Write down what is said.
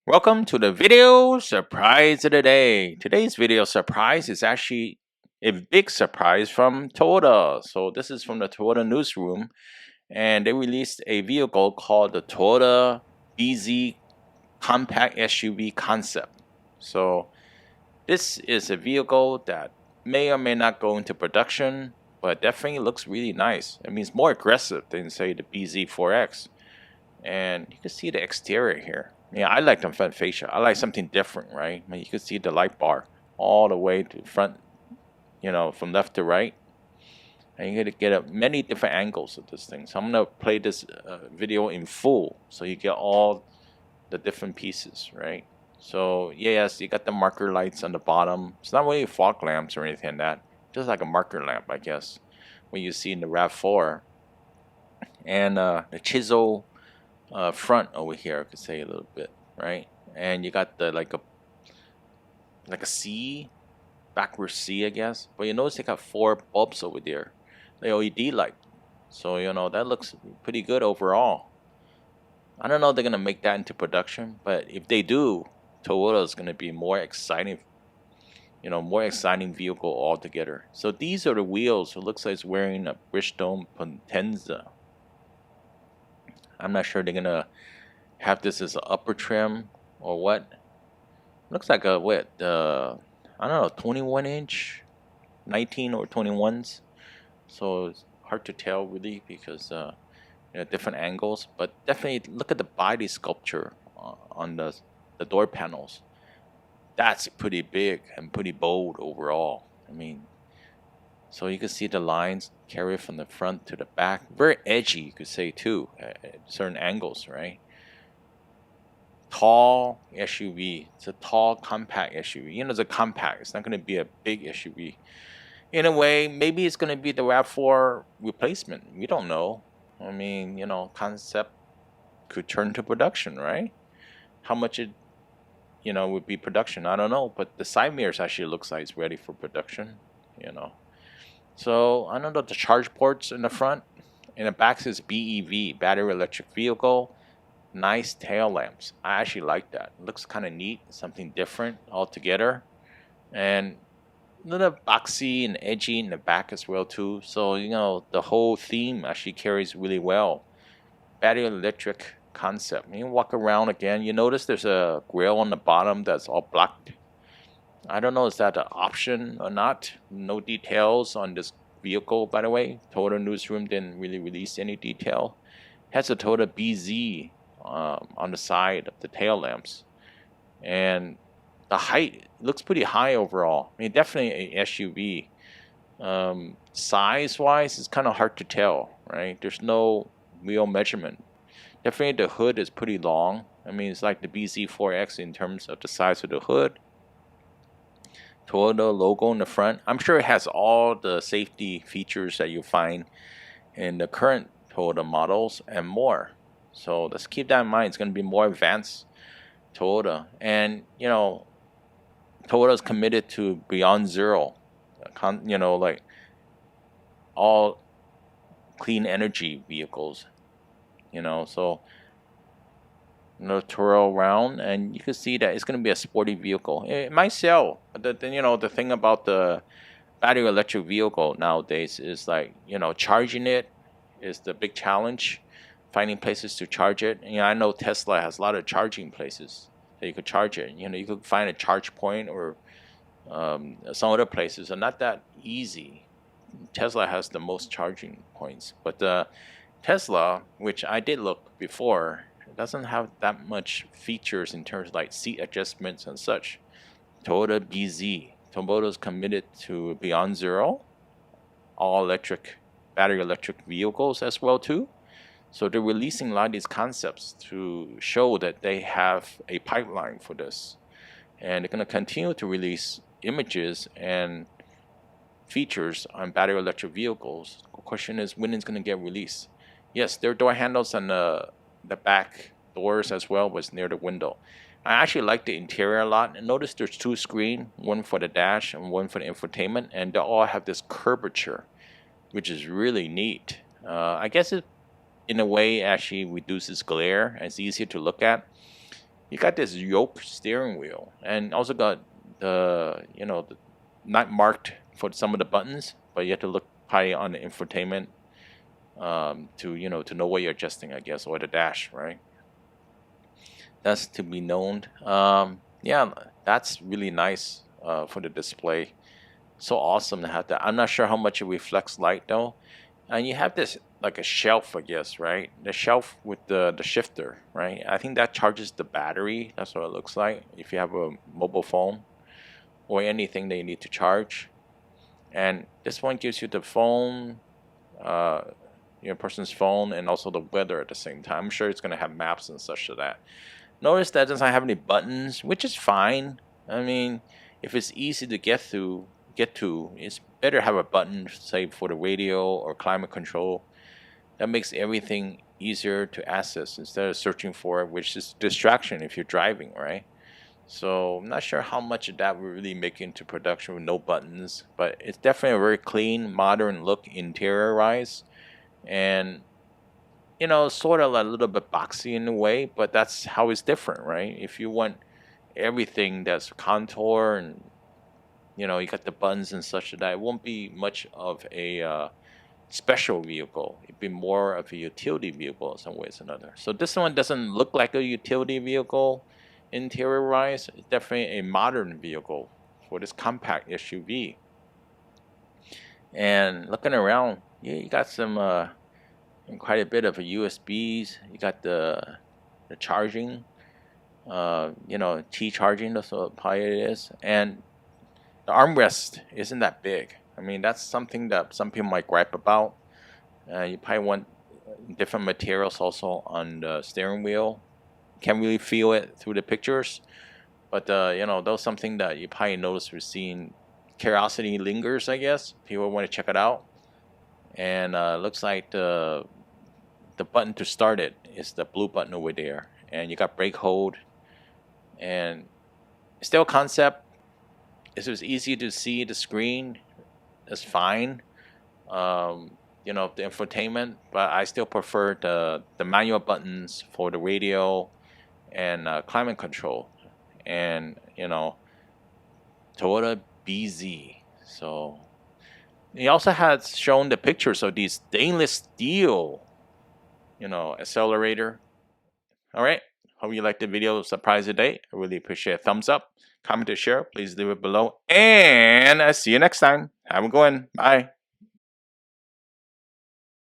Welcome to the video surprise of the day. Today's video surprise is actually a big surprise from Toyota. So this is from the Toyota newsroom, and they released a vehicle called the Toyota BZ compact SUV concept. So this is a vehicle that may or may not go into production, but definitely looks really nice. I mean, it's more aggressive than say the BZ4X, and you can see the exterior here. Yeah, I like the front fascia. I like something different, right? I mean, you can see the light bar all the way to front, from left to right, and you get many different angles of this thing. So I'm gonna play this video in full, so you get all the different pieces, right? So yes, you got the marker lights on the bottom. It's not really fog lamps or anything like that. Just like a marker lamp, I guess, what you see in the Rav4, and the chisel front over here, I could say a little bit, right? And you got the like a C, backwards C, I guess. But you notice they got four bulbs over there, the LED light. So that looks pretty good overall. I don't know if they're gonna make that into production, but if they do, Toyota is gonna be more exciting. More exciting vehicle altogether. So these are the wheels. It looks like it's wearing a Bridgestone Potenza. I'm not sure they're gonna have this as an upper trim or what. Looks like a what? I don't know, 21-inch, 19 or 21s. So it's hard to tell really because different angles. But definitely look at the body sculpture on the door panels. That's pretty big and pretty bold overall. I mean, so you can see the lines carry from the front to the back. Very edgy, you could say too, at certain angles, right? Tall SUV. It's a tall, compact SUV. It's a compact. It's not going to be a big SUV. In a way, maybe it's going to be the RAV4 replacement. We don't know. I mean, concept could turn to production, right? How much it, would be production, I don't know. But the side mirrors actually looks like it's ready for production, you know. So I don't know the charge ports in the front. In the back says BEV, battery electric vehicle. Nice tail lamps. I actually like that. It looks kind of neat, something different altogether, and a little boxy and edgy in the back as well too. So the whole theme actually carries really well. Battery electric concept. You walk around again. You notice there's a grill on the bottom that's all blocked. I don't know is that an option or not. No details on this vehicle, by the way. Toyota Newsroom didn't really release any detail. Has a Toyota BZ on the side of the tail lamps, and the height looks pretty high overall. I mean, definitely a SUV. Size wise, it's kind of hard to tell, right? There's no real measurement. Definitely, the hood is pretty long. I mean, it's like the BZ4X in terms of the size of the hood. Toyota logo in the front. I'm sure it has all the safety features that you find in the current Toyota models and more. So let's keep that in mind. It's going to be more advanced Toyota, and Toyota is committed to Beyond Zero. Like all clean energy vehicles. So twirl around, and you can see that it's going to be a sporty vehicle. It might sell. The thing about the battery electric vehicle nowadays is like charging it is the big challenge. Finding places to charge it. I know Tesla has a lot of charging places that you could charge it. You could find a charge point or some other places are not that easy. Tesla has the most charging points, but Tesla, which I did look before, doesn't have that much features in terms of like seat adjustments and such. Toyota BZ. Toyota is committed to Beyond Zero, all electric, battery electric vehicles as well too. So they're releasing a lot of these concepts to show that they have a pipeline for this. And they're going to continue to release images and features on battery electric vehicles. The question is when it's going to get released. Yes, their door handles and the back doors as well was near the window. I actually like the interior a lot. And notice there's two screens, one for the dash and one for the infotainment. And they all have this curvature, which is really neat. I guess it in a way actually reduces glare and it's easier to look at. you got this yoke steering wheel, and also got the not marked for some of the buttons, but you have to look high on the infotainment to know what you're adjusting, I guess, or the dash, right? That's to be known. Yeah, that's really nice for the display. So awesome to have that. I'm not sure how much it reflects light though. And you have this like a shelf, I guess, right? The shelf with the shifter, right? I think that charges the battery. That's what it looks like if you have a mobile phone or anything that you need to charge. And this one gives you the phone, your person's phone, and also the weather at the same time. I'm sure it's gonna have maps and such to that. Notice that it doesn't have any buttons, which is fine. I mean, if it's easy to get to, it's better have a button, say for the radio or climate control. That makes everything easier to access instead of searching for it, which is distraction if you're driving, right? So I'm not sure how much of that will really make into production with no buttons, but it's definitely a very clean, modern look interior-wise, and sort of a little bit boxy in a way, but that's how it's different, right? If you want everything that's contour and you got the buttons and such that it won't be much of a special vehicle. It'd be more of a utility vehicle in some ways or another. So this one doesn't look like a utility vehicle interior-wise. It's definitely a modern vehicle for this compact SUV. And looking around, yeah, you got some quite a bit of USBs. You got the charging, T charging. That's what probably it is. And the armrest isn't that big. I mean, that's something that some people might gripe about. You probably want different materials also on the steering wheel. Can't really feel it through the pictures, but that was something that you probably notice. We're seeing curiosity lingers, I guess. People want to check it out. And looks like the button to start it is the blue button over there, and you got brake hold, and still concept. It was easy to see the screen. That's fine. The infotainment, but I still prefer the manual buttons for the radio and climate control, and Toyota BZ. So he also has shown the pictures of these stainless steel, accelerator. All right. Hope you liked the video surprise today. I really appreciate a thumbs up, comment, and share. Please leave it below. And I see you next time. Have a good one. Bye.